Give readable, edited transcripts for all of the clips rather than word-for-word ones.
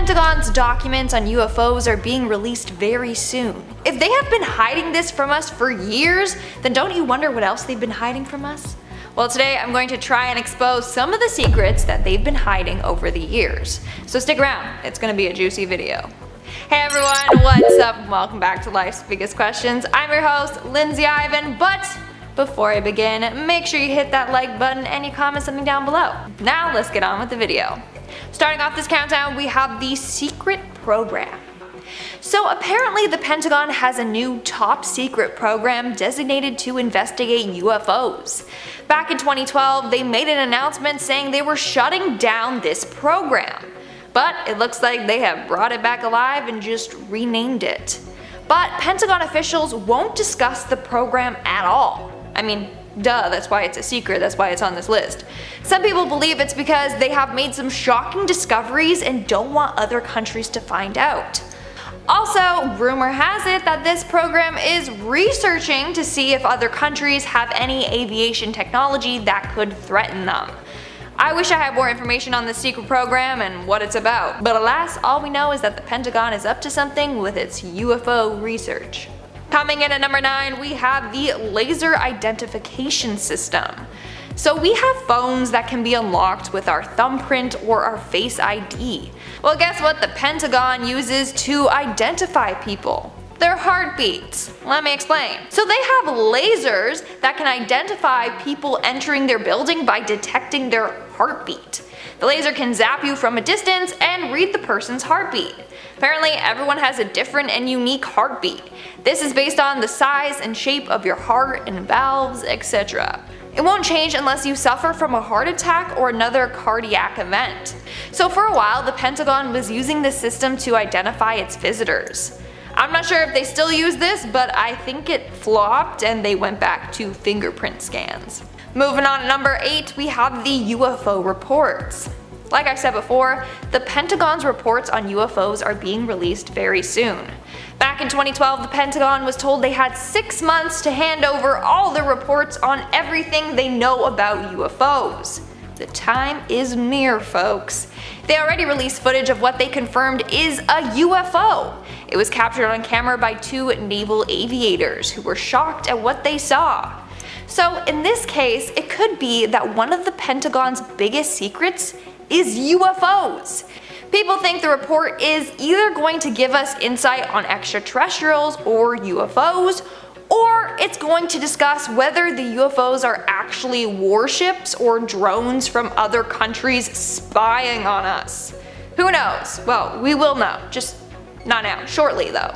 Pentagon's documents on UFOs are being released very soon. If they have been hiding this from us for years, then don't you wonder what else they've been hiding from us? Well, today I'm going to try and expose some of the secrets that they've been hiding over the years. So stick around, it's going to be a juicy video. Hey everyone, what's up? Welcome back to Life's Biggest Questions. I'm your host, Lindsay Ivan, but before I begin, make sure you hit that like button and you comment something down below. Now let's get on with the video. Starting off this countdown, we have the secret program. So apparently the Pentagon has a new top secret program designated to investigate UFOs. Back in 2012, they made an announcement saying they were shutting down this program. But it looks like they have brought it back alive and just renamed it. But Pentagon officials won't discuss the program at all. I mean, duh, that's why it's a secret, that's why it's on this list. Some people believe it's because they have made some shocking discoveries and don't want other countries to find out. Also, rumor has it that this program is researching to see if other countries have any aviation technology that could threaten them. I wish I had more information on this secret program and what it's about, but alas, all we know is that the Pentagon is up to something with its UFO research. Coming in at number 9, we have the laser identification system. So we have phones that can be unlocked with our thumbprint or our Face ID. Well, guess what the Pentagon uses to identify people? Their heartbeats. Let me explain. So they have lasers that can identify people entering their building by detecting their heartbeat. The laser can zap you from a distance and read the person's heartbeat. Apparently everyone has a different and unique heartbeat. This is based on the size and shape of your heart and valves, etc. It won't change unless you suffer from a heart attack or another cardiac event. So for a while the Pentagon was using this system to identify its visitors. I'm not sure if they still use this, but I think it flopped and they went back to fingerprint scans. Moving on to number 8, we have the UFO reports. Like I said before, the Pentagon's reports on UFOs are being released very soon. Back in 2012, the Pentagon was told they had 6 months to hand over all the reports on everything they know about UFOs. The time is near, folks. They already released footage of what they confirmed is a UFO. It was captured on camera by 2 naval aviators who were shocked at what they saw. So in this case, it could be that one of the Pentagon's biggest secrets is UFOs. People think the report is either going to give us insight on extraterrestrials or UFOs, or it's going to discuss whether the UFOs are actually warships or drones from other countries spying on us. Who knows? Well, we will know, just not now, shortly though.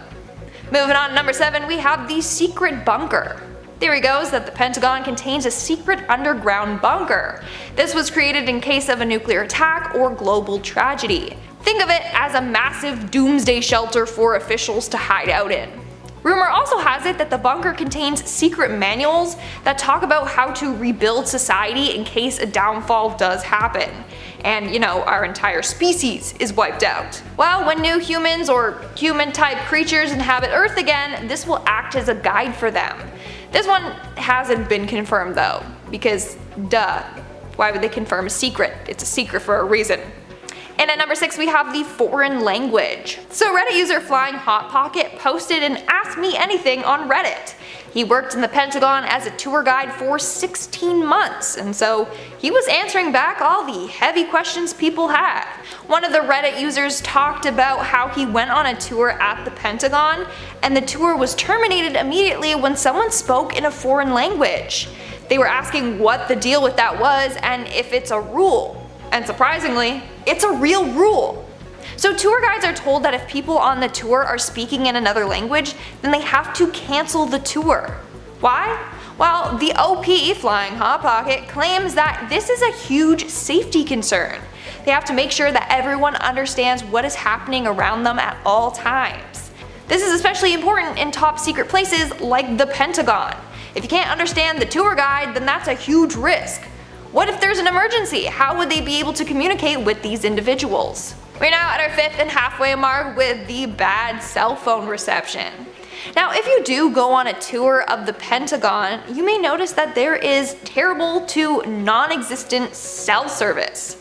Moving on to number 7, we have the secret bunker. Theory goes that the Pentagon contains a secret underground bunker. This was created in case of a nuclear attack or global tragedy. Think of it as a massive doomsday shelter for officials to hide out in. Rumor also has it that the bunker contains secret manuals that talk about how to rebuild society in case a downfall does happen. And you know, our entire species is wiped out. Well, when new humans or human-type creatures inhabit Earth again, this will act as a guide for them. This one hasn't been confirmed though, because duh, why would they confirm a secret? It's a secret for a reason. And at number 6 we have the foreign language. So Reddit user Flying Hot Pocket posted an Ask Me Anything on Reddit. He worked in the Pentagon as a tour guide for 16 months, and so he was answering back all the heavy questions people had. One of the Reddit users talked about how he went on a tour at the Pentagon, and the tour was terminated immediately when someone spoke in a foreign language. They were asking what the deal with that was and if it's a rule. And surprisingly, it's a real rule. So tour guides are told that if people on the tour are speaking in another language, then they have to cancel the tour. Why? Well, the OP, Flying Hot Pocket, claims that this is a huge safety concern. They have to make sure that everyone understands what is happening around them at all times. This is especially important in top secret places like the Pentagon. If you can't understand the tour guide, then that's a huge risk. What if there's an emergency? How would they be able to communicate with these individuals? We're now at our 5th and halfway mark with the bad cell phone reception. Now, if you do go on a tour of the Pentagon, you may notice that there is terrible to non-existent cell service.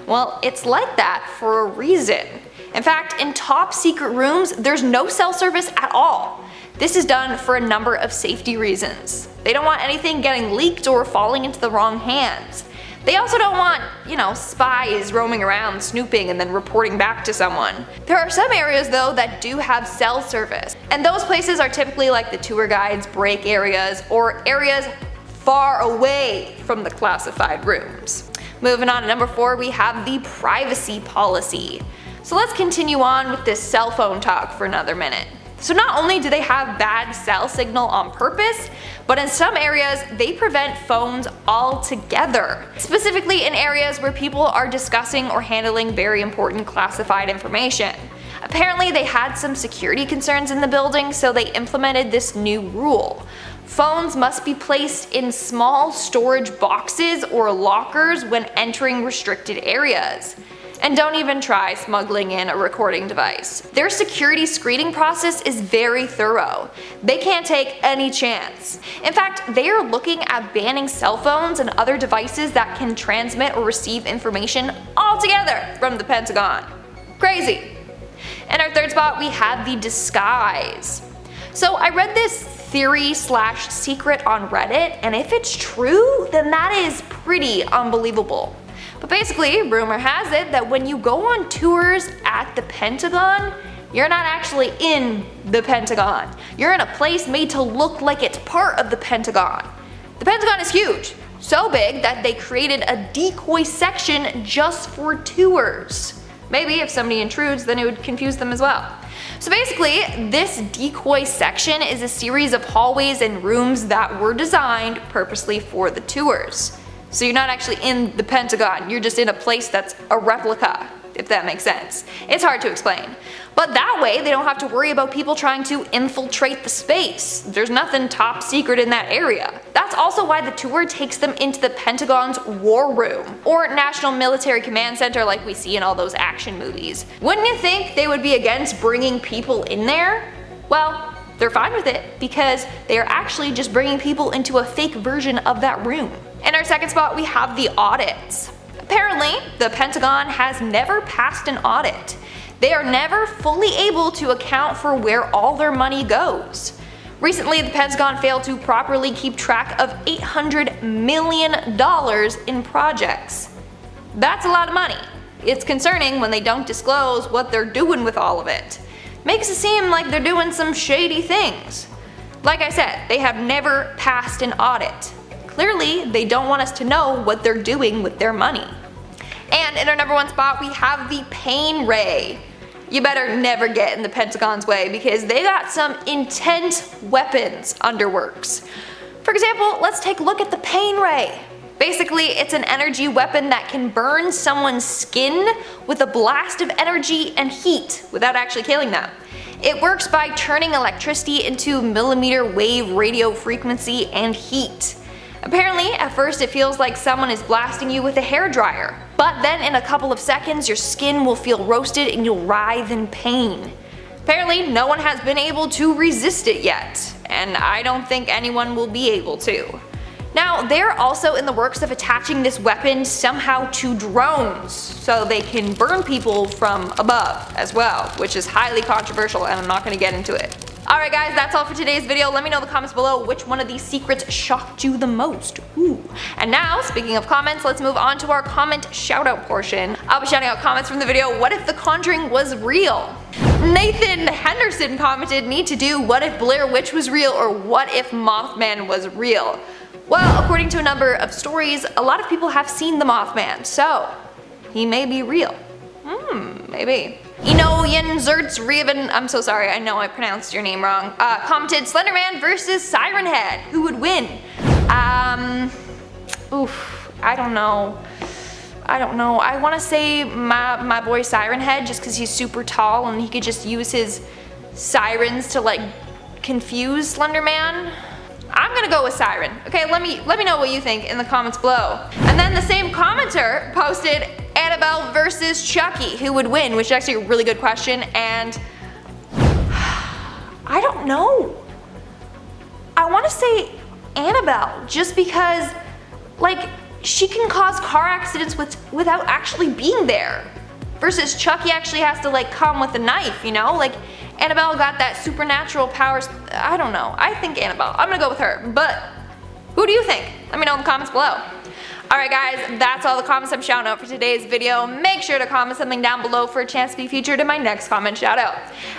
Well, it's like that for a reason. In fact, in top secret rooms, there's no cell service at all. This is done for a number of safety reasons. They don't want anything getting leaked or falling into the wrong hands. They also don't want, spies roaming around snooping and then reporting back to someone. There are some areas though that do have cell service, and those places are typically like the tour guides' break areas or areas far away from the classified rooms. Moving on to number 4, we have the privacy policy. So let's continue on with this cell phone talk for another minute. So not only do they have bad cell signal on purpose, but in some areas they prevent phones altogether. Specifically in areas where people are discussing or handling very important classified information. Apparently they had some security concerns in the building, so they implemented this new rule. Phones must be placed in small storage boxes or lockers when entering restricted areas. And don't even try smuggling in a recording device. Their security screening process is very thorough. They can't take any chance. In fact, they are looking at banning cell phones and other devices that can transmit or receive information altogether from the Pentagon. Crazy. In our third spot, we have the disguise. So I read this theory/secret on Reddit, and if it's true, then that is pretty unbelievable. But basically, rumor has it that when you go on tours at the Pentagon, you're not actually in the Pentagon. You're in a place made to look like it's part of the Pentagon. The Pentagon is huge, so big that they created a decoy section just for tours. Maybe if somebody intrudes, then it would confuse them as well. So basically, this decoy section is a series of hallways and rooms that were designed purposely for the tours. So you're not actually in the Pentagon, you're just in a place that's a replica, if that makes sense. It's hard to explain. But that way, they don't have to worry about people trying to infiltrate the space. There's nothing top secret in that area. That's also why the tour takes them into the Pentagon's War Room, or National Military Command Center like we see in all those action movies. Wouldn't you think they would be against bringing people in there? Well, they're fine with it because they are actually just bringing people into a fake version of that room. In our second spot, we have the audits. Apparently, the Pentagon has never passed an audit. They are never fully able to account for where all their money goes. Recently, the Pentagon failed to properly keep track of $800 million in projects. That's a lot of money. It's concerning when they don't disclose what they're doing with all of it. Makes it seem like they're doing some shady things. Like I said, they have never passed an audit. Clearly, they don't want us to know what they're doing with their money. And in our number 1 spot, we have the pain ray. You better never get in the Pentagon's way because they got some intense weapons under works. For example, let's take a look at the pain ray. Basically, it's an energy weapon that can burn someone's skin with a blast of energy and heat without actually killing them. It works by turning electricity into millimeter wave radio frequency and heat. Apparently, at first it feels like someone is blasting you with a hairdryer, but then in a couple of seconds your skin will feel roasted and you'll writhe in pain. Apparently, no one has been able to resist it yet, and I don't think anyone will be able to. Now, they're also in the works of attaching this weapon somehow to drones, so they can burn people from above as well, which is highly controversial and I'm not going to get into it. Alright guys, that's all for today's video. Let me know in the comments below which one of these secrets shocked you the most. Ooh. And now, speaking of comments, let's move on to our comment shoutout portion. I'll be shouting out comments from the video, what if The Conjuring was real? Nathan Henderson commented, need to do what if Blair Witch was real or what if Mothman was real? Well, according to a number of stories, a lot of people have seen the Mothman, so he may be real. Maybe. Zertz I'm so sorry, I know I pronounced your name wrong, commented Slenderman versus Siren Head. Who would win? I don't know. I want to say my boy Siren Head just because he's super tall and he could just use his sirens to like confuse Slenderman. I'm gonna go with Siren. Okay, let me know what you think in the comments below. And then the same commenter posted Annabelle versus Chucky, who would win, which is actually a really good question, and I don't know. I want to say Annabelle, just because, like, she can cause car accidents without actually being there. versus Chucky actually has to like come with a knife, you know? Like Annabelle got that supernatural powers. I don't know. I think Annabelle. I'm gonna go with her. But who do you think? Let me know in the comments below. Alright guys, that's all the comments I'm shouting out for today's video. Make sure to comment something down below for a chance to be featured in my next comment shout out.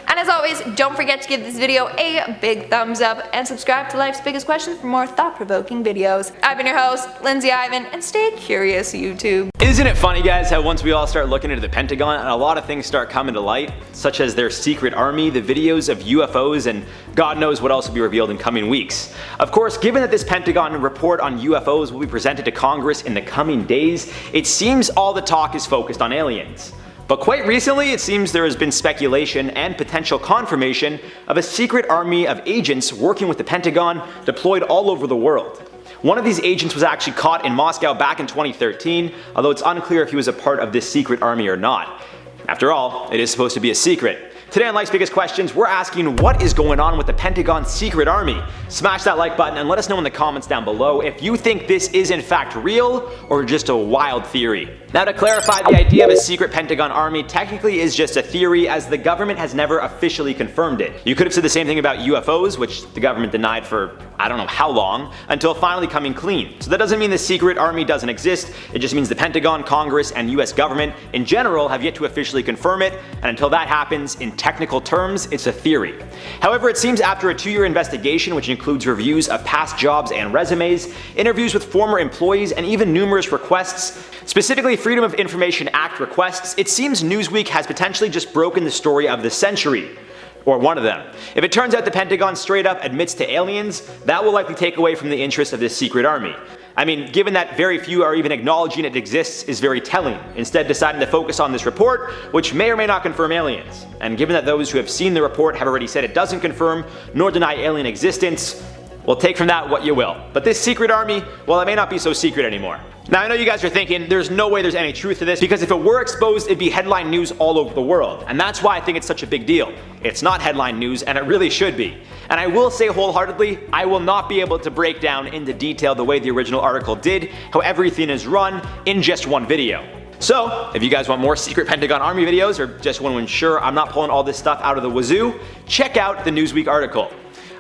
And as always, don't forget to give this video a big thumbs up and subscribe to Life's Biggest Questions for more thought-provoking videos. I've been your host, Lindsay Ivan, and stay curious, YouTube. Isn't it funny, guys, how once we all start looking into the Pentagon and a lot of things start coming to light, such as their secret army, the videos of UFOs, and God knows what else will be revealed in coming weeks. Of course, given that this Pentagon report on UFOs will be presented to Congress in the coming days, it seems all the talk is focused on aliens. But quite recently, it seems there has been speculation and potential confirmation of a secret army of agents working with the Pentagon deployed all over the world. One of these agents was actually caught in Moscow back in 2013, although it's unclear if he was a part of this secret army or not. After all, it is supposed to be a secret. Today on Life's Biggest Questions, we're asking what is going on with the Pentagon's secret army. Smash that like button and let us know in the comments down below if you think this is in fact real or just a wild theory. Now, to clarify, the idea of a secret Pentagon army technically is just a theory, as the government has never officially confirmed it. You could have said the same thing about UFOs, which the government denied for I don't know how long, until finally coming clean. So that doesn't mean the secret army doesn't exist, it just means the Pentagon, Congress, and US government in general have yet to officially confirm it, and until that happens, in technical terms, it's a theory. However, it seems after a 2-year investigation, which includes reviews of past jobs and resumes, interviews with former employees, and even numerous requests, specifically Freedom of Information Act requests, it seems Newsweek has potentially just broken the story of the century. Or one of them. If it turns out the Pentagon straight up admits to aliens, that will likely take away from the interest of this secret army. I mean, given that very few are even acknowledging it exists is very telling, instead deciding to focus on this report, which may or may not confirm aliens. And given that those who have seen the report have already said it doesn't confirm nor deny alien existence, well, take from that what you will. But this secret army, well, it may not be so secret anymore. Now, I know you guys are thinking there's no way there's any truth to this, because if it were exposed, it'd be headline news all over the world. And that's why I think it's such a big deal. It's not headline news, and it really should be. And I will say wholeheartedly, I will not be able to break down into detail the way the original article did, how everything is run, in just one video. So, if you guys want more secret Pentagon army videos, or just want to ensure I'm not pulling all this stuff out of the wazoo, check out the Newsweek article.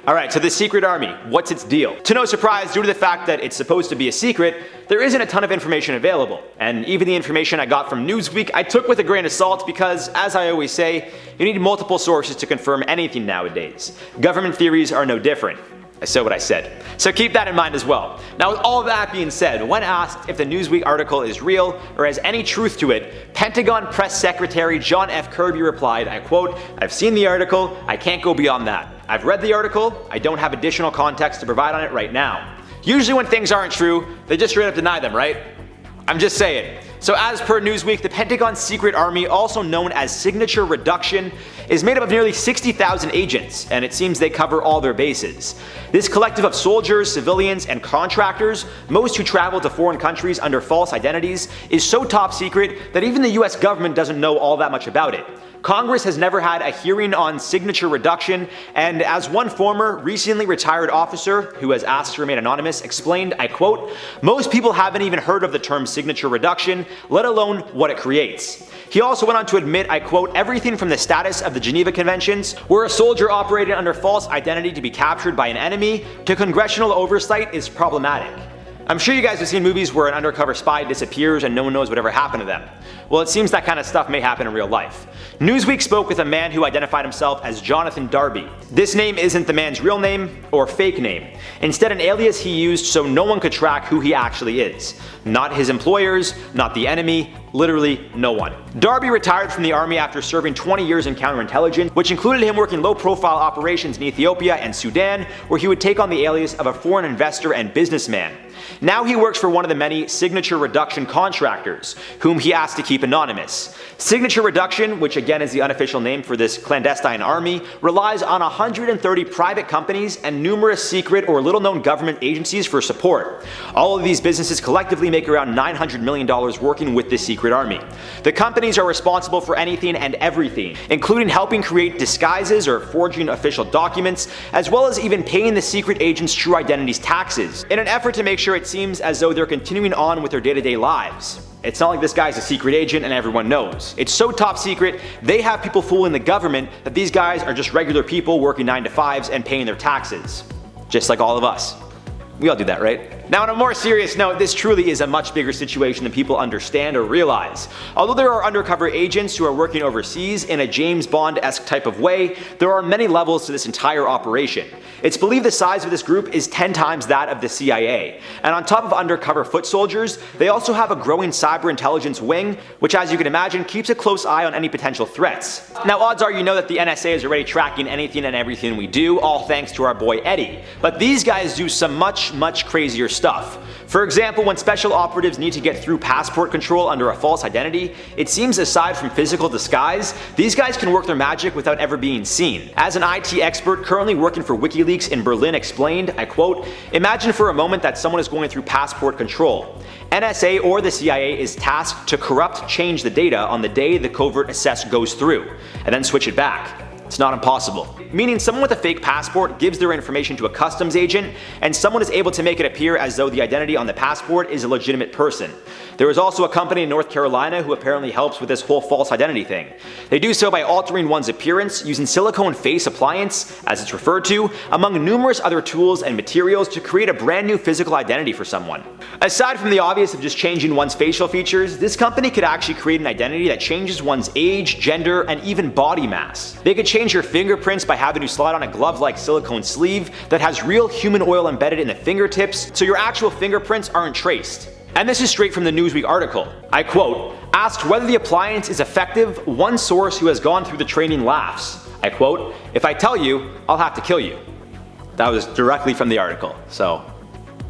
Alright, so the secret army, what's its deal? To no surprise, due to the fact that it's supposed to be a secret, there isn't a ton of information available. And even the information I got from Newsweek, I took with a grain of salt because, as I always say, you need multiple sources to confirm anything nowadays. Government theories are no different. I said what I said. So keep that in mind as well. Now, with all that being said, when asked if the Newsweek article is real or has any truth to it, Pentagon Press Secretary John F. Kirby replied, I quote, "I've seen the article, I can't go beyond that. I've read the article, I don't have additional context to provide on it right now." Usually when things aren't true, they just straight up deny them, right? I'm just saying. So as per Newsweek, the Pentagon's secret army, also known as Signature Reduction, is made up of nearly 60,000 agents, and it seems they cover all their bases. This collective of soldiers, civilians, and contractors, most who travel to foreign countries under false identities, is so top secret that even the US government doesn't know all that much about it. Congress has never had a hearing on signature reduction, and as one former, recently retired officer, who has asked to remain anonymous, explained, I quote, "Most people haven't even heard of the term signature reduction, let alone what it creates." He also went on to admit, I quote, "Everything from the status of the Geneva Conventions, where a soldier operated under false identity to be captured by an enemy, to congressional oversight is problematic." I'm sure you guys have seen movies where an undercover spy disappears and no one knows whatever happened to them. Well, it seems that kind of stuff may happen in real life. Newsweek spoke with a man who identified himself as Jonathan Darby. This name isn't the man's real name or fake name. Instead, an alias he used so no one could track who he actually is. Not his employers, not the enemy, literally no one. Darby retired from the army after serving 20 years in counterintelligence, which included him working low-profile operations in Ethiopia and Sudan, where he would take on the alias of a foreign investor and businessman. Now he works for one of the many signature reduction contractors, whom he asked to keep anonymous. Signature reduction, which again is the unofficial name for this clandestine army, relies on 130 private companies and numerous secret or little-known government agencies for support. All of these businesses collectively make around $900 million working with this secret army. The companies are responsible for anything and everything, including helping create disguises or forging official documents, as well as even paying the secret agents' true identities taxes, in an effort to make sure it seems as though they're continuing on with their day-to-day lives. It's not like this guy's a secret agent and everyone knows. It's so top secret, they have people fooling the government that these guys are just regular people working 9 to 5s and paying their taxes. Just like all of us. We all do that, right? Now on a more serious note, this truly is a much bigger situation than people understand or realize. Although there are undercover agents who are working overseas in a James Bond-esque type of way, there are many levels to this entire operation. It's believed the size of this group is 10 times that of the CIA. And on top of undercover foot soldiers, they also have a growing cyber intelligence wing, which as you can imagine keeps a close eye on any potential threats. Now odds are you know that the NSA is already tracking anything and everything we do, all thanks to our boy Eddie. But these guys do some much crazier stuff. For example, when special operatives need to get through passport control under a false identity, it seems aside from physical disguise, these guys can work their magic without ever being seen. As an IT expert currently working for WikiLeaks in Berlin explained, I quote, "Imagine for a moment that someone is going through passport control. NSA or the CIA is tasked to change the data on the day the covert assess goes through, and then switch it back. It's not impossible." Meaning someone with a fake passport gives their information to a customs agent, and someone is able to make it appear as though the identity on the passport is a legitimate person. There is also a company in North Carolina who apparently helps with this whole false identity thing. They do so by altering one's appearance using silicone face appliance, as it's referred to, among numerous other tools and materials to create a brand new physical identity for someone. Aside from the obvious of just changing one's facial features, this company could actually create an identity that changes one's age, gender, and even body mass. They could change your fingerprints by having you slide on a glove-like silicone sleeve that has real human oil embedded in the fingertips, so your actual fingerprints aren't traced. And this is straight from the Newsweek article. I quote, "Asked whether the appliance is effective, one source who has gone through the training laughs. I quote, "If I tell you, I'll have to kill you." That was directly from the article, so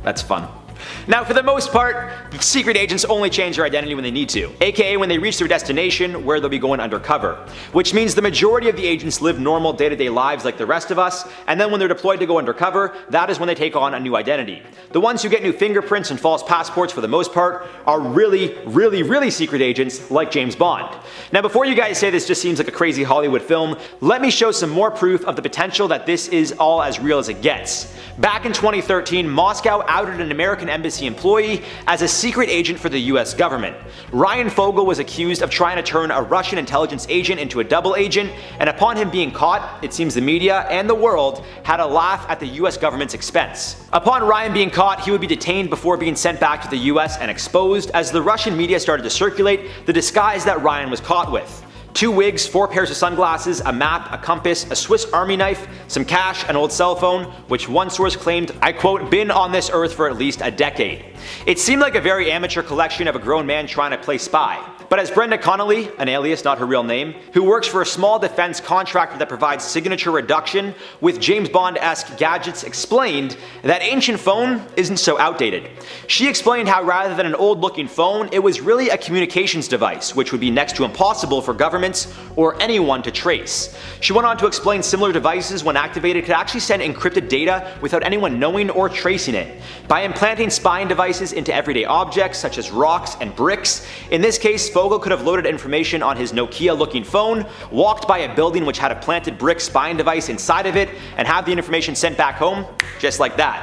that's fun. Now for the most part, secret agents only change their identity when they need to, aka when they reach their destination where they'll be going undercover. Which means the majority of the agents live normal day-to-day lives like the rest of us, and then when they're deployed to go undercover, that is when they take on a new identity. The ones who get new fingerprints and false passports for the most part are really secret agents like James Bond. Now before you guys say this just seems like a crazy Hollywood film, let me show some more proof of the potential that this is all as real as it gets. Back in 2013, Moscow outed an American embassy employee as a secret agent for the US government. Ryan Fogel was accused of trying to turn a Russian intelligence agent into a double agent, and upon him being caught, it seems the media and the world had a laugh at the US government's expense. Upon Ryan being caught, he would be detained before being sent back to the US and exposed as the Russian media started to circulate the disguise that Ryan was caught with. 2 wigs, 4 pairs of sunglasses, a map, a compass, a Swiss Army knife, some cash, an old cell phone, which one source claimed, I quote, "been on this earth for at least a decade." It seemed like a very amateur collection of a grown man trying to play spy. But as Brenda Connolly, an alias not her real name, who works for a small defense contractor that provides signature reduction with James Bond-esque gadgets, explained, that ancient phone isn't so outdated. She explained how rather than an old-looking phone, it was really a communications device, which would be next to impossible for governments or anyone to trace. She went on to explain similar devices, when activated, could actually send encrypted data without anyone knowing or tracing it. By implanting spying devices into everyday objects such as rocks and bricks, in this case Fogel could have loaded information on his Nokia looking phone, walked by a building which had a planted brick spying device inside of it, and have the information sent back home just like that.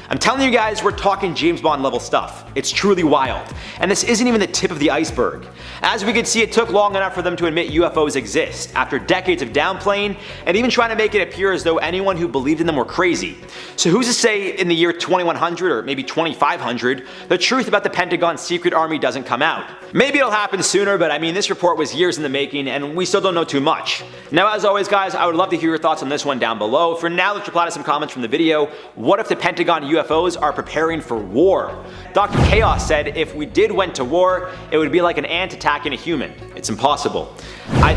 I'm telling you guys, we're talking James Bond level stuff. It's truly wild. And this isn't even the tip of the iceberg. As we could see, it took long enough for them to admit UFOs exist, after decades of downplaying and even trying to make it appear as though anyone who believed in them were crazy. So who's to say in the year 2100 or maybe 2500, the truth about the Pentagon's secret army doesn't come out? Maybe it'll happen sooner, but I mean, this report was years in the making and we still don't know too much. Now as always guys, I would love to hear your thoughts on this one down below. For now, let's reply to some comments from the video. What if the Pentagon UFOs are preparing for war? Dr. Chaos said if we did went to war, it would be like an ant attacking a human. It's impossible. I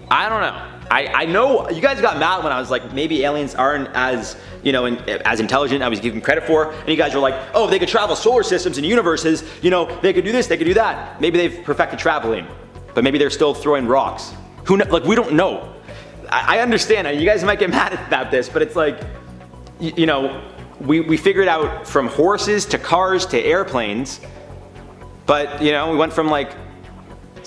don't know. I know you guys got mad when I was like, maybe aliens aren't as, you know, as intelligent as I was giving credit for, and you guys were like, oh, they could travel solar systems and universes, you know, they could do this, they could do that. Maybe they've perfected traveling, but maybe they're still throwing rocks. Who knows? Like, we don't know. I understand, you guys might get mad about this, but it's like, you know, we figured out from horses to cars to airplanes, but you know, we went from like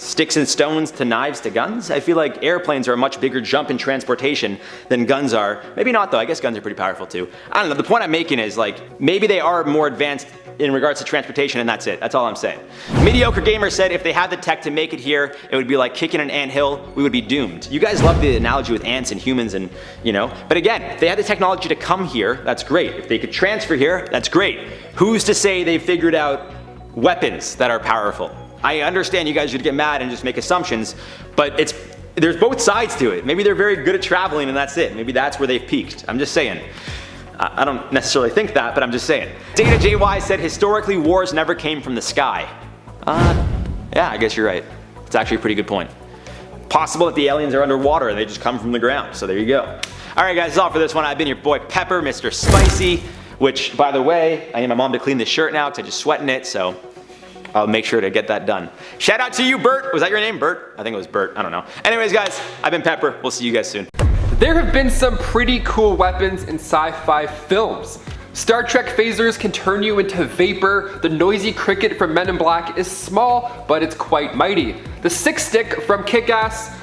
sticks and stones to knives to guns? I feel like airplanes are a much bigger jump in transportation than guns are. Maybe not though, I guess guns are pretty powerful too. I don't know, the point I'm making is like, maybe they are more advanced in regards to transportation and that's it. That's all I'm saying. Mediocre Gamer said if they had the tech to make it here, it would be like kicking an anthill, we would be doomed. You guys love the analogy with ants and humans and, you know, but again, if they had the technology to come here, that's great. If they could transfer here, that's great. Who's to say they figured out weapons that are powerful? I understand you guys should get mad and just make assumptions, but there's both sides to it. Maybe they're very good at traveling and that's it. Maybe that's where they've peaked. I'm just saying. I don't necessarily think that, but I'm just saying. Data JY said historically wars never came from the sky. Yeah, I guess you're right. It's actually a pretty good point. Possible that the aliens are underwater and they just come from the ground, so there you go. Alright guys, that's all for this one. I've been your boy Pepper, Mr. Spicy, which by the way, I need my mom to clean this shirt now because I just sweat in it, so I'll make sure to get that done. Shout out to you, Bert. Was that your name, Bert? I think it was Bert, I don't know. Anyways guys, I've been Pepper. We'll see you guys soon. There have been some pretty cool weapons in sci-fi films. Star Trek phasers can turn you into vapor. The noisy cricket from Men in Black is small, but it's quite mighty. The Six Stick from Kick-Ass,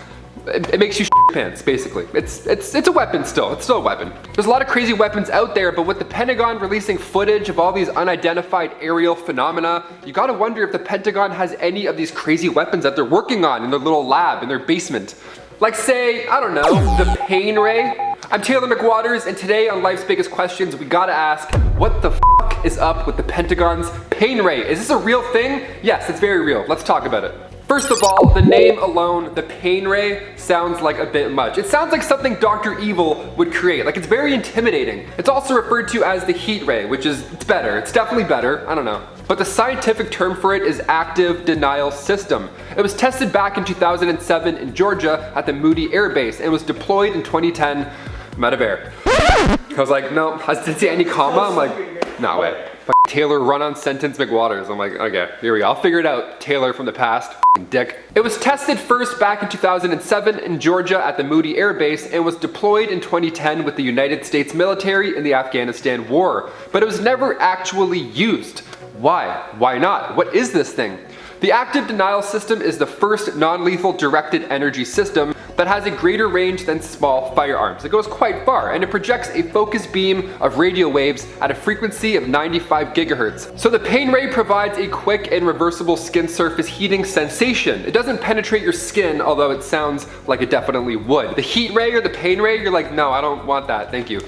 it makes you shit your pants, basically. It's a weapon still. It's still a weapon. There's a lot of crazy weapons out there, but with the Pentagon releasing footage of all these unidentified aerial phenomena, you gotta wonder if the Pentagon has any of these crazy weapons that they're working on in their little lab, in their basement. Like say, I don't know, the pain ray. I'm Taylor McWaters, and today on Life's Biggest Questions, we gotta ask, what the f is up with the Pentagon's pain ray? Is this a real thing? Yes, it's very real. Let's talk about it. First of all, the name alone, the pain ray, sounds like a bit much. It sounds like something Dr. Evil would create. Like it's very intimidating. It's also referred to as the heat ray, which is, it's better. It's definitely better. I don't know. But the scientific term for it is active denial system. It was tested back in 2007 in Georgia at the Moody Air Base and was deployed in 2010. I'm out of air. I was like, no, I didn't see any comma. I'm like, no way. Taylor run-on sentence McWaters. I'm like, okay, here we go. I'll figure it out. Taylor from the past, dick. It was tested first back in 2007 in Georgia at the Moody Air Base and was deployed in 2010 with the United States military in the Afghanistan war. But it was never actually used. Why? Why not? What is this thing? The active denial system is the first non-lethal directed energy system that has a greater range than small firearms. It goes quite far, and it projects a focus beam of radio waves at a frequency of 95 gigahertz. So the pain ray provides a quick and reversible skin surface heating sensation. It doesn't penetrate your skin, although it sounds like it definitely would. The heat ray or the pain ray, you're like, no, I don't want that, thank you.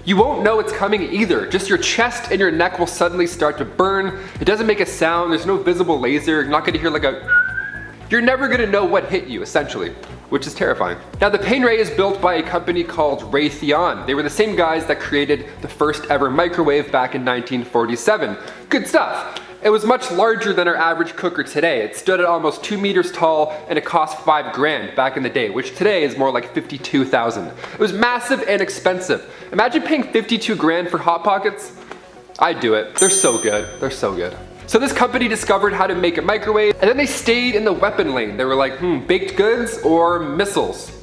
You won't know it's coming either. Just your chest and your neck will suddenly start to burn. It doesn't make a sound, there's no visible laser, you're not gonna hear like a... You're never gonna know what hit you, essentially, which is terrifying. Now the pain ray is built by a company called Raytheon. They were the same guys that created the first ever microwave back in 1947. Good stuff. It was much larger than our average cooker today. It stood at almost 2 meters tall and it cost $5,000 back in the day, which today is more like 52,000. It was massive and expensive. Imagine paying 52 grand for Hot Pockets. I'd do it. They're so good. They're so good. So this company discovered how to make a microwave and then they stayed in the weapon lane. They were like, baked goods or missiles?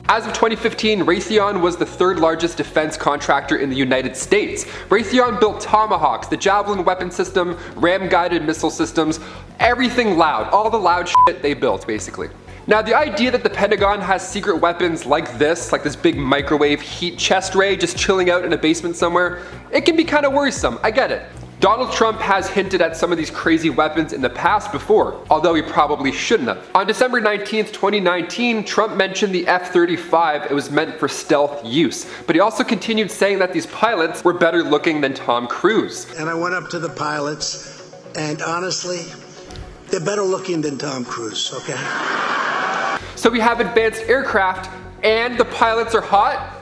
As of 2015, Raytheon was the third largest defense contractor in the United States. Raytheon built Tomahawks, the Javelin weapon system, ram-guided missile systems, everything loud, all the loud shit they built, basically. Now, the idea that the Pentagon has secret weapons like this big microwave heat chest ray just chilling out in a basement somewhere, it can be kind of worrisome, I get it. Donald Trump has hinted at some of these crazy weapons in the past before, although he probably shouldn't have. On December 19th, 2019, Trump mentioned the F-35. It was meant for stealth use. But he also continued saying that these pilots were better looking than Tom Cruise. And I went up to the pilots, and honestly, they're better looking than Tom Cruise, okay? So we have advanced aircraft, and the pilots are hot?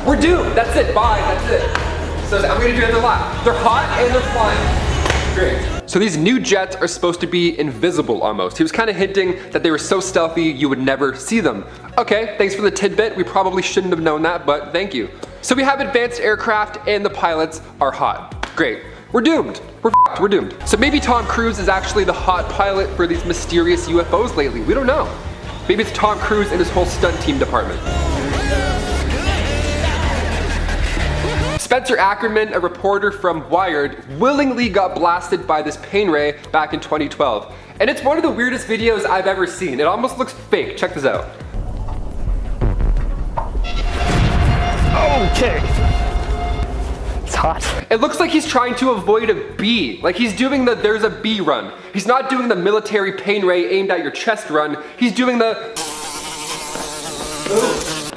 We're doomed. That's it. Bye. That's it. So I'm gonna do another lap. They're hot and they're flying. Great. So these new jets are supposed to be invisible almost. He was kind of hinting that they were so stealthy you would never see them. Okay, thanks for the tidbit. We probably shouldn't have known that, but thank you. So we have advanced aircraft and the pilots are hot. Great. We're doomed. We're doomed. So maybe Tom Cruise is actually the hot pilot for these mysterious UFOs lately. We don't know. Maybe it's Tom Cruise and his whole stunt team department. Spencer Ackerman, a reporter from Wired, willingly got blasted by this pain ray back in 2012. And it's one of the weirdest videos I've ever seen. It almost looks fake. Check this out. Okay. It's hot. It looks like he's trying to avoid a bee. Like he's doing the there's a bee run. He's not doing the military pain ray aimed at your chest run. He's doing the...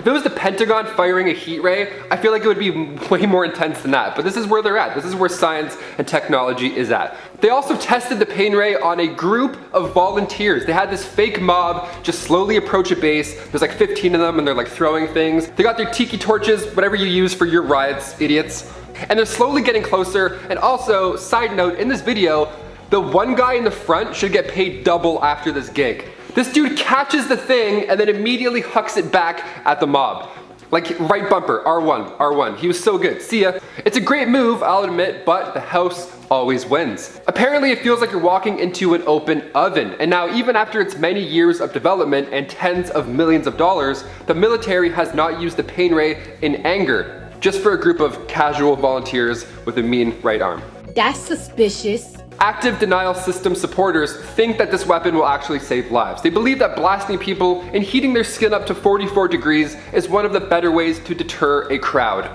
If it was the Pentagon firing a heat ray, I feel like it would be way more intense than that. But this is where they're at. This is where science and technology is at. They also tested the pain ray on a group of volunteers. They had this fake mob just slowly approach a base. There's like 15 of them and they're like throwing things. They got their tiki torches, whatever you use for your riots, idiots. And they're slowly getting closer. And also, side note, in this video, the one guy in the front should get paid double after this gig. This dude catches the thing and then immediately hucks it back at the mob. Like right bumper, R1, R1. He was so good. See ya. It's a great move, I'll admit, but the house always wins. Apparently it feels like you're walking into an open oven. And now even after its many years of development and tens of millions of dollars, the military has not used the pain ray in anger, just for a group of casual volunteers with a mean right arm. That's suspicious. Active denial system supporters think that this weapon will actually save lives. They believe that blasting people and heating their skin up to 44 degrees is one of the better ways to deter a crowd.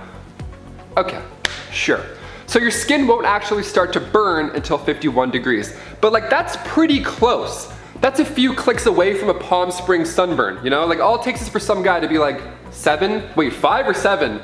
Okay, sure. So your skin won't actually start to burn until 51 degrees. But like that's pretty close. That's a few clicks away from a Palm Springs sunburn, you know? Like all it takes is for some guy to be like, 5 or 7?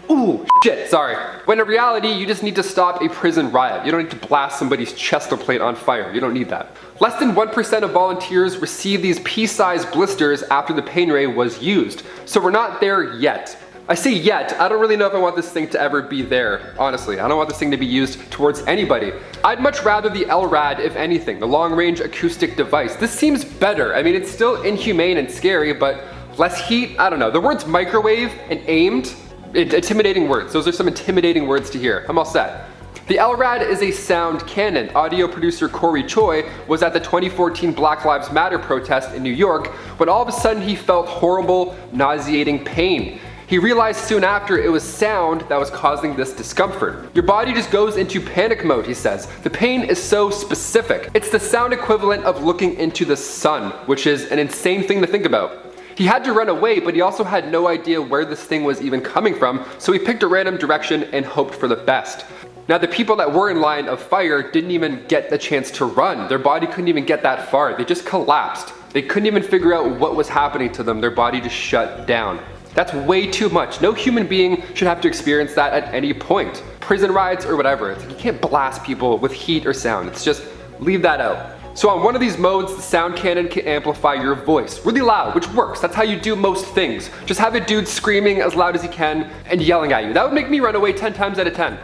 Ooh, shit, sorry. When in reality, you just need to stop a prison riot. You don't need to blast somebody's chest plate on fire. You don't need that. Less than 1% of volunteers receive these pea-sized blisters after the pain ray was used. So we're not there yet. I say yet, I don't really know if I want this thing to ever be there, honestly. I don't want this thing to be used towards anybody. I'd much rather the LRAD, if anything, the long-range acoustic device. This seems better. I mean, it's still inhumane and scary, but less heat, I don't know. The words microwave and aimed, intimidating words. Those are some intimidating words to hear. I'm all set. The LRAD is a sound cannon. Audio producer Corey Choi was at the 2014 Black Lives Matter protest in New York when all of a sudden he felt horrible, nauseating pain. He realized soon after it was sound that was causing this discomfort. Your body just goes into panic mode, he says. The pain is so specific. It's the sound equivalent of looking into the sun, which is an insane thing to think about. He had to run away, but he also had no idea where this thing was even coming from, so he picked a random direction and hoped for the best. Now the people that were in line of fire didn't even get the chance to run. Their body couldn't even get that far. They just collapsed. They couldn't even figure out what was happening to them. Their body just shut down. That's way too much. No human being should have to experience that at any point. Prison riots or whatever. It's like you can't blast people with heat or sound. It's just leave that out. So on one of these modes, the sound cannon can amplify your voice really loud, which works. That's how you do most things. Just have a dude screaming as loud as he can and yelling at you. That would make me run away 10 times out of 10.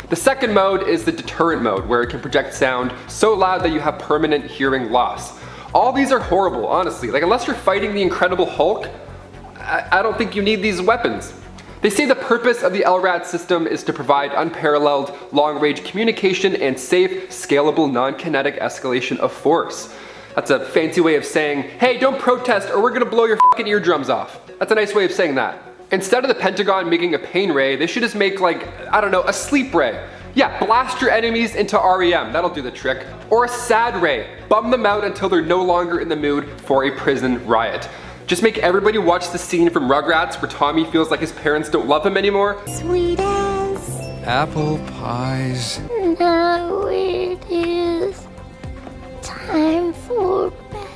The second mode is the deterrent mode, where it can project sound so loud that you have permanent hearing loss. All these are horrible, honestly. Like unless you're fighting the Incredible Hulk, I don't think you need these weapons. They say the purpose of the LRAD system is to provide unparalleled long-range communication and safe, scalable, non-kinetic escalation of force. That's a fancy way of saying, hey, don't protest or we're gonna blow your fucking eardrums off. That's a nice way of saying that. Instead of the Pentagon making a pain ray, they should just make like, I don't know, a sleep ray. Yeah, blast your enemies into REM, that'll do the trick. Or a sad ray, bum them out until they're no longer in the mood for a prison riot. Just make everybody watch the scene from Rugrats where Tommy feels like his parents don't love him anymore. Sweet as Apple pies. now it is time for bed.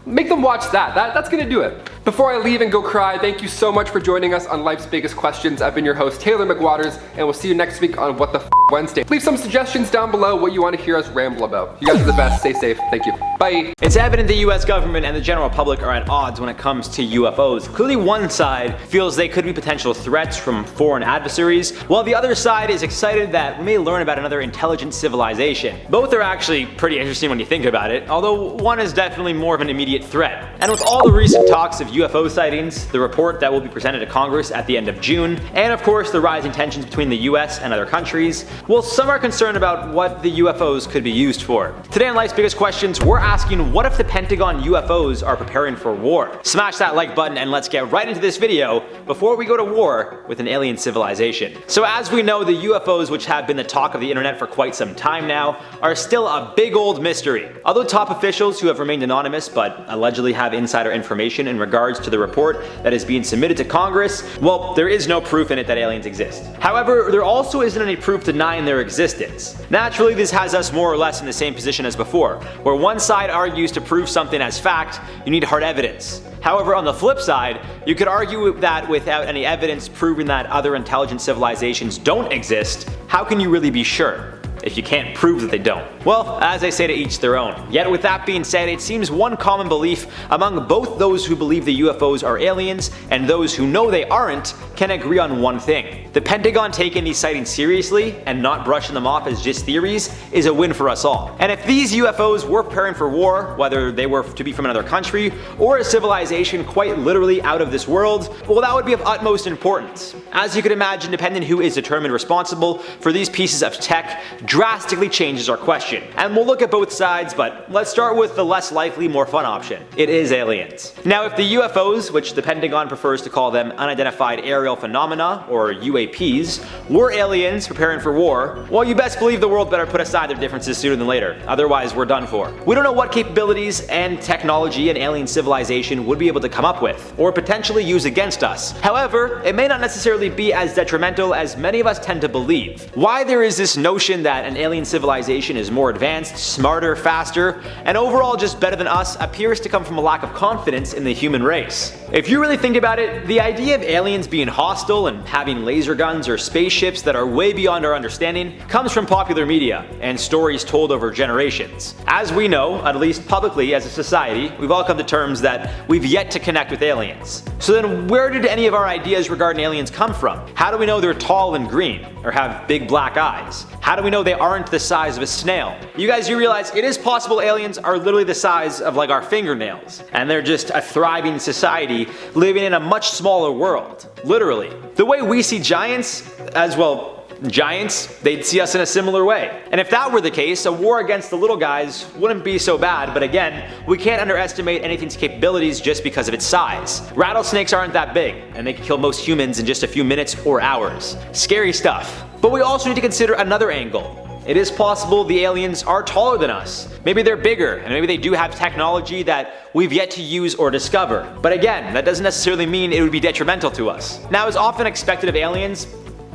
Make them watch that. That's gonna do it. Before I leave and go cry, thank you so much for joining us on Life's Biggest Questions. I've been your host, Taylor McWaters, and we'll see you next week on What the F Wednesday. Leave some suggestions down below what you want to hear us ramble about. You guys are the best. Stay safe. Thank you. Bye. It's evident the US government and the general public are at odds when it comes to UFOs. Clearly one side feels they could be potential threats from foreign adversaries, while the other side is excited that we may learn about another intelligent civilization. Both are actually pretty interesting when you think about it, although one is definitely more of an immediate threat. And with all the recent talks of UFO sightings, the report that will be presented to Congress at the end of June, and of course the rising tensions between the US and other countries, well, some are concerned about what the UFOs could be used for. Today on Life's Biggest Questions, we're asking what if the Pentagon UFOs are preparing for war? Smash that like button and let's get right into this video before we go to war with an alien civilization. So as we know, the UFOs, which have been the talk of the internet for quite some time now, are still a big old mystery. Although top officials who have remained anonymous but allegedly have insider information in regards to the report that is being submitted to Congress, well, there is no proof in it that aliens exist. However, there also isn't any proof denying their existence. Naturally, this has us more or less in the same position as before, where one side argues to prove something as fact, you need hard evidence. However, on the flip side, you could argue that without any evidence proving that other intelligent civilizations don't exist, how can you really be sure if you can't prove that they don't? Well, as I say, to each their own. Yet with that being said, it seems one common belief among both those who believe the UFOs are aliens and those who know they aren't can agree on one thing. The Pentagon taking these sightings seriously and not brushing them off as just theories is a win for us all. And if these UFOs were preparing for war, whether they were to be from another country or a civilization quite literally out of this world, well, that would be of utmost importance. As you can imagine, depending who is determined responsible for these pieces of tech drastically changes our question. And we'll look at both sides, but let's start with the less likely, more fun option. It is aliens. Now, if the UFOs, which the Pentagon prefers to call them unidentified aerial phenomena, or UAPs, were aliens preparing for war, well, you best believe the world better put aside their differences sooner than later. Otherwise, we're done for. We don't know what capabilities and technology an alien civilization would be able to come up with, or potentially use against us. However, it may not necessarily be as detrimental as many of us tend to believe. Why there is this notion that an alien civilization is more advanced, smarter, faster, and overall just better than us appears to come from a lack of confidence in the human race. If you really think about it, the idea of aliens being hostile and having laser guns or spaceships that are way beyond our understanding comes from popular media and stories told over generations. As we know, at least publicly as a society, we've all come to terms that we've yet to connect with aliens. So then where did any of our ideas regarding aliens come from? How do we know they're tall and green or have big black eyes? How do we know they aren't the size of a snail? You guys, you realize it is possible aliens are literally the size of like our fingernails, and they're just a thriving society living in a much smaller world. Literally. The way we see giants, as well, giants, they'd see us in a similar way. And if that were the case, a war against the little guys wouldn't be so bad, but again, we can't underestimate anything's capabilities just because of its size. Rattlesnakes aren't that big, and they can kill most humans in just a few minutes or hours. Scary stuff. But we also need to consider another angle. It is possible the aliens are taller than us. Maybe they're bigger, and maybe they do have technology that we've yet to use or discover. But again, that doesn't necessarily mean it would be detrimental to us. Now, as often expected of aliens,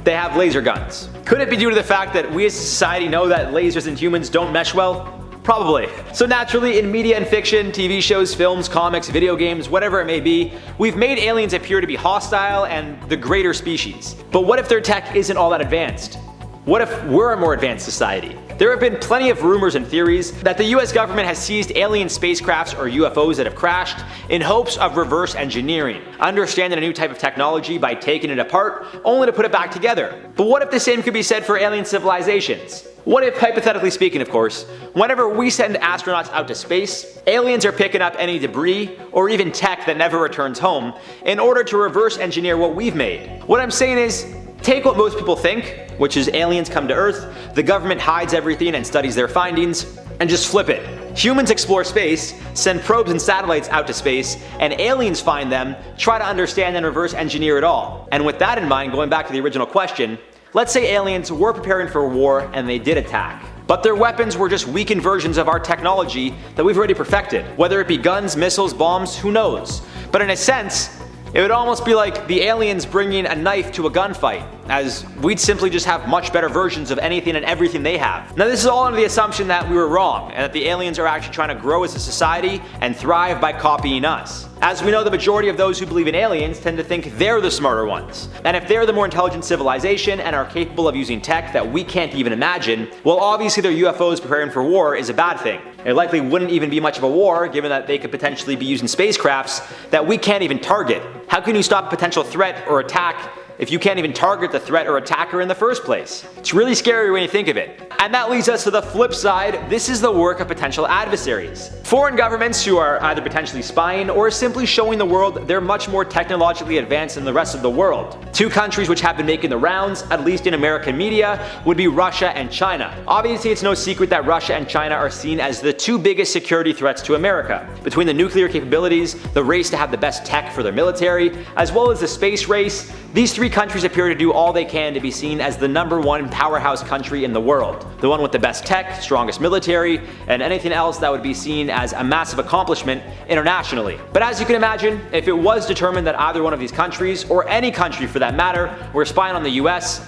they have laser guns. Could it be due to the fact that we as a society know that lasers and humans don't mesh well? Probably. So naturally, in media and fiction, TV shows, films, comics, video games, whatever it may be, we've made aliens appear to be hostile and the greater species. But what if their tech isn't all that advanced? What if we're a more advanced society? There have been plenty of rumors and theories that the US government has seized alien spacecrafts or UFOs that have crashed in hopes of reverse engineering, understanding a new type of technology by taking it apart only to put it back together. But what if the same could be said for alien civilizations? What if, hypothetically speaking of course, whenever we send astronauts out to space, aliens are picking up any debris or even tech that never returns home in order to reverse engineer what we've made? What I'm saying is, take what most people think, which is aliens come to Earth, the government hides everything and studies their findings, and just flip it. Humans explore space, send probes and satellites out to space, and aliens find them, try to understand and reverse engineer it all. And with that in mind, going back to the original question, let's say aliens were preparing for war and they did attack. But their weapons were just weakened versions of our technology that we've already perfected. Whether it be guns, missiles, bombs, who knows? But in a sense, it would almost be like the aliens bringing a knife to a gunfight, as we'd simply just have much better versions of anything and everything they have. Now, this is all under the assumption that we were wrong, and that the aliens are actually trying to grow as a society and thrive by copying us. As we know, the majority of those who believe in aliens tend to think they're the smarter ones. And if they're the more intelligent civilization and are capable of using tech that we can't even imagine, well, obviously their UFOs preparing for war is a bad thing. It likely wouldn't even be much of a war, given that they could potentially be using spacecrafts that we can't even target. How can you stop a potential threat or attack if you can't even target the threat or attacker in the first place? It's really scary when you think of it. And that leads us to the flip side. This is the work of potential adversaries. Foreign governments who are either potentially spying or simply showing the world they're much more technologically advanced than the rest of the world. Two countries which have been making the rounds, at least in American media, would be Russia and China. Obviously, it's no secret that Russia and China are seen as the two biggest security threats to America. Between the nuclear capabilities, the race to have the best tech for their military, as well as the space race, these three countries appear to do all they can to be seen as the #1 powerhouse country in the world. The one with the best tech, strongest military, and anything else that would be seen as a massive accomplishment internationally. But as you can imagine, if it was determined that either one of these countries, or any country for that matter, were spying on the US,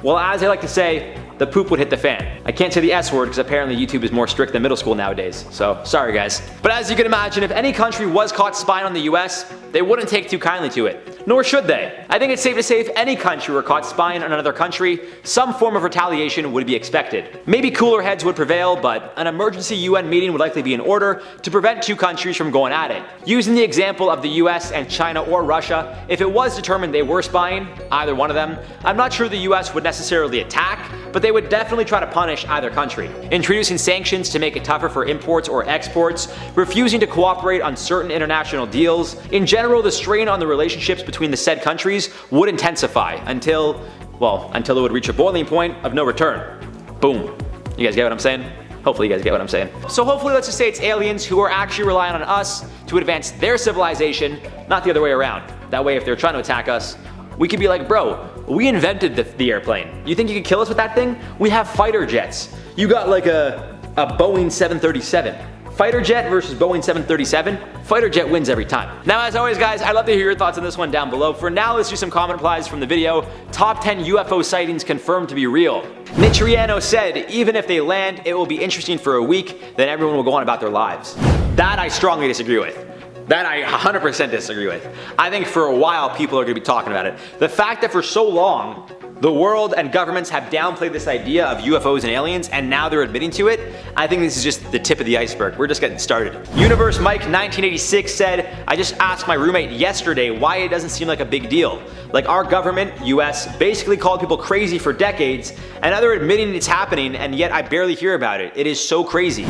well, as I like to say, the poop would hit the fan. I can't say the S word because apparently YouTube is more strict than middle school nowadays, so sorry guys. But as you can imagine, if any country was caught spying on the US, they wouldn't take too kindly to it. Nor should they. I think it's safe to say if any country were caught spying on another country, some form of retaliation would be expected. Maybe cooler heads would prevail, but an emergency UN meeting would likely be in order to prevent two countries from going at it. Using the example of the US and China or Russia, if it was determined they were spying, either one of them, I'm not sure the US would necessarily attack, but they would definitely try to punish either country. Introducing sanctions to make it tougher for imports or exports, refusing to cooperate on certain international deals. In general, the strain on the relationships between the said countries would intensify until it would reach a boiling point of no return. Boom. You guys get what I'm saying? Hopefully you guys get what I'm saying. So hopefully let's just say it's aliens who are actually relying on us to advance their civilization, not the other way around. That way if they're trying to attack us, we could be like, bro, we invented the airplane. You think you could kill us with that thing? We have fighter jets. You got like a Boeing 737. Fighter jet versus Boeing 737, fighter jet wins every time. Now as always guys, I'd love to hear your thoughts on this one down below. For now, let's do some comment replies from the video. Top 10 UFO sightings confirmed to be real. Nitriano said, even if they land, it will be interesting for a week, then everyone will go on about their lives. That I strongly disagree with. That I 100% disagree with. I think for a while people are going to be talking about it. The fact that for so long the world and governments have downplayed this idea of UFOs and aliens and now they're admitting to it, I think this is just the tip of the iceberg. We're just getting started. Universe Mike 1986 said, I just asked my roommate yesterday why it doesn't seem like a big deal. Like our government, US, basically called people crazy for decades and now they're admitting it's happening and yet I barely hear about it. It is so crazy.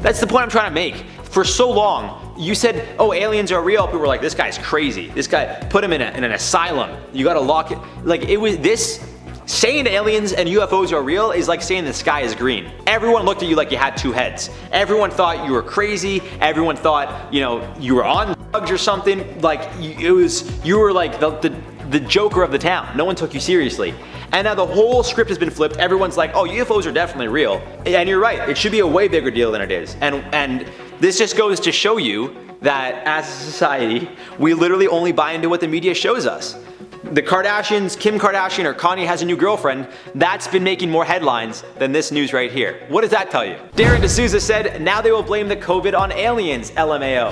That's the point I'm trying to make. For so long, you said, oh, aliens are real. People were like, this guy's crazy. This guy, put him in an asylum. You gotta lock it. Like, it was this, saying aliens and UFOs are real is like saying the sky is green. Everyone looked at you like you had two heads. Everyone thought you were crazy. Everyone thought, you know, you were on drugs or something. Like, you were like the joker of the town. No one took you seriously. And now the whole script has been flipped. Everyone's like, oh, UFOs are definitely real. And you're right, it should be a way bigger deal than it is. And this just goes to show you that as a society, we literally only buy into what the media shows us. The Kardashians, Kim Kardashian or Kanye has a new girlfriend, that's been making more headlines than this news right here. What does that tell you? Darren D'Souza said, now they will blame the COVID on aliens, LMAO.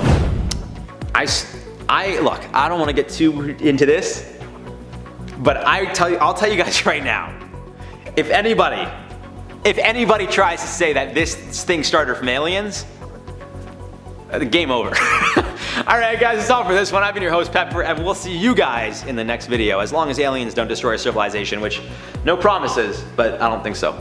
Look, I don't want to get too into this, but I'll tell you guys right now, if anybody tries to say that this thing started from aliens, game over. Alright guys, that's all for this one. I've been your host Pepper, and we'll see you guys in the next video, as long as aliens don't destroy civilization, which no promises, but I don't think so.